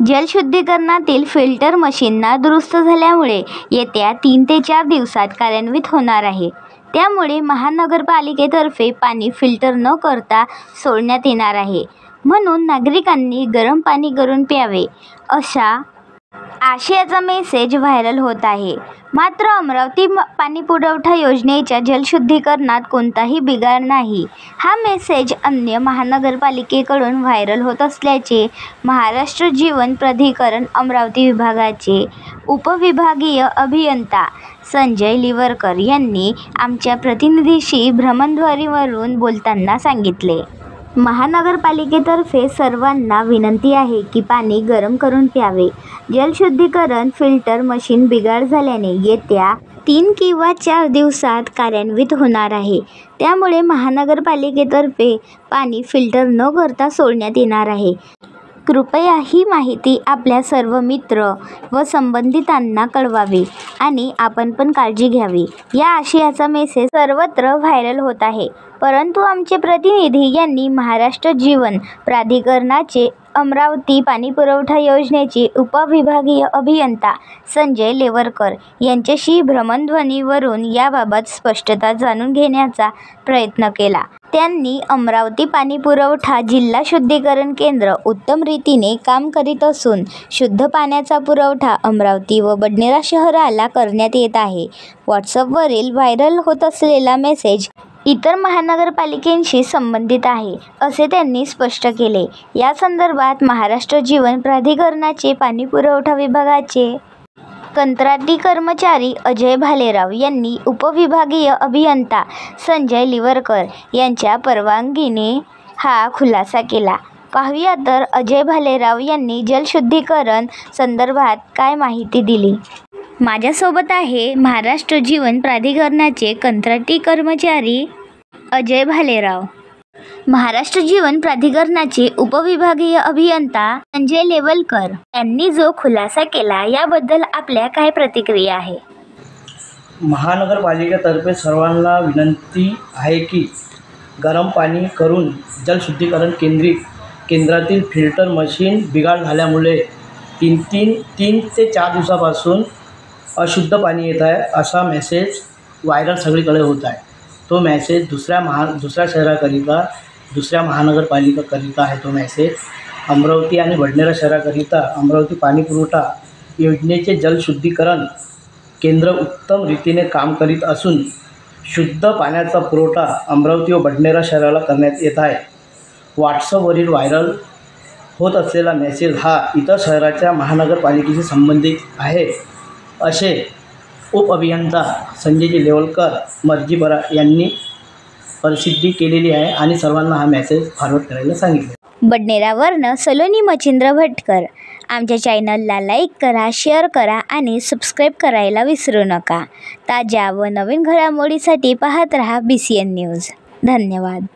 जलशुद्धीकरणातील filter मशीनना दुरुस्त झाल्यामुळे येत्या 3 ते 4 दिवसात कार्यान्वित होणार आहे। त्यामुळे महानगरपालिकेतर्फे पाणी फिल्टर न करता सोडण्यात येणार आहे। म्हणून नागरिकांनी गरम पाणी करून प्यावे अशा आशयाचा मेसेज व्हायरल होत आहे। मात्र अमरावती पाणीपुरवठा योजनेच्या जलशुद्धीकरणात कोणताही बिघाड नाही, हा मेसेज अन्य महानगरपालिकेकडून व्हायरल होत असल्याचे महाराष्ट्र जीवन प्राधिकरण अमरावती विभागाचे उपविभागीय अभियंता संजय लिवरकर यांनी आमच्या प्रतिनिधीशी भ्रमणध्वनीवरून बोलताना सांगितले। महानगरपालिकेतर्फे सर्वांना विनंती आहे की पाणी गरम करून प्यावे। जलशुद्धीकरण फिल्टर मशीन बिघाड झाल्याने येत्या 3 किंवा 4 दिवसात कार्यान्वित होणार आहे। त्यामुळे महानगरपालिकेतर्फे पाणी फिल्टर न करता सोडण्यात येणार आहे। कृपया ही माहिती आपल्या सर्व मित्र व संबंधितांना कळवावी आणि आपण पण काळजी घ्यावी, या आशयाचा मेसेज सर्वत्र व्हायरल होत आहे। परंतु आमचे प्रतिनिधी यांनी महाराष्ट्र जीवन प्राधिकरणाचे अमरावती पाणीपुरवठा योजनेचे उपविभागीय अभियंता संजय लेवरकर यांच्याशी भ्रमणध्वनीवरून याबाबत स्पष्टता जाणून घेण्याचा प्रयत्न केला। त्यांनी अमरावती पाणीपुरवठा जिल्हा शुद्धीकरण केंद्र उत्तम रीतीने काम करीत असून शुद्ध पाण्याचा पुरवठा अमरावती व बडनेरा शहराला करण्यात येत आहे। व्हॉट्सअपवरील व्हायरल होत असलेला मेसेज इतर महानगरपालिकांशी संबंधित आहे, असे त्यांनी स्पष्ट केले। या संदर्भात महाराष्ट्र जीवन प्राधिकरणाचे पाणीपुरवठा विभागाचे कंत्राटी कर्मचारी अजय भालेराव यांनी उपविभागीय अभियंता संजय लिवरकर यांच्या परवानगीने हा खुलासा केला। पाहूया तर अजय भालेराव यांनी जलशुद्धीकरण संदर्भात काय माहिती दिली। माझ्यासोबत आहे महाराष्ट्र जीवन प्राधिकरणाचे कंत्राटी कर्मचारी अजय भालेराव। महाराष्ट्र जीवन प्राधिकरणाचे उपविभागीय अभियंता संजय लेवलकर यांनी जो खुलासा केला याबद्दल आपल्या काय प्रतिक्रिया आहे? महानगरपालिकेतर्फे सर्वांना विनंती आहे की गरम पाणी करून जलशुद्धीकरण केंद्रातील फिल्टर मशीन बिघाड झाल्यामुळे 3 ते 4 दिवसापासून अशुद्ध पाणी येत आहे असा मेसेज व्हायरल सगळीकडे होत आहे। तो मेसेज दुसऱ्या शहराकरिता, दुसऱ्या महानगरपालिकाकरिता आहे। तो मेसेज अमरावती आणि बडनेरा शहराकरिता अमरावती पाणीपुरवठा योजनेचे जलशुद्धीकरण केंद्र उत्तम रीतीने काम करीत असून शुद्ध पाण्याचा पुरवठा अमरावती व बडनेरा शहराला करण्यात येत आहे। व्हॉट्सअपवरील व्हायरल होत असलेला मेसेज हा इतर शहराच्या महानगरपालिकेशी संबंधित आहे, असे उपअभियंता संजय लेवलकर मर्जीपरा यांनी प्रसिद्धी केलेली आहे आणि सर्वांना हा मेसेज फॉरवर्ड करायला सांगितले। बडनेरावरनं सलोनी मच्छिंद्र भटकर। आमच्या चॅनलला लाईक करा, शेअर करा आणि सबस्क्राईब करायला विसरू नका। ताज्या व नवीन घडामोडीसाठी पाहत रहा BCN न्यूज। धन्यवाद।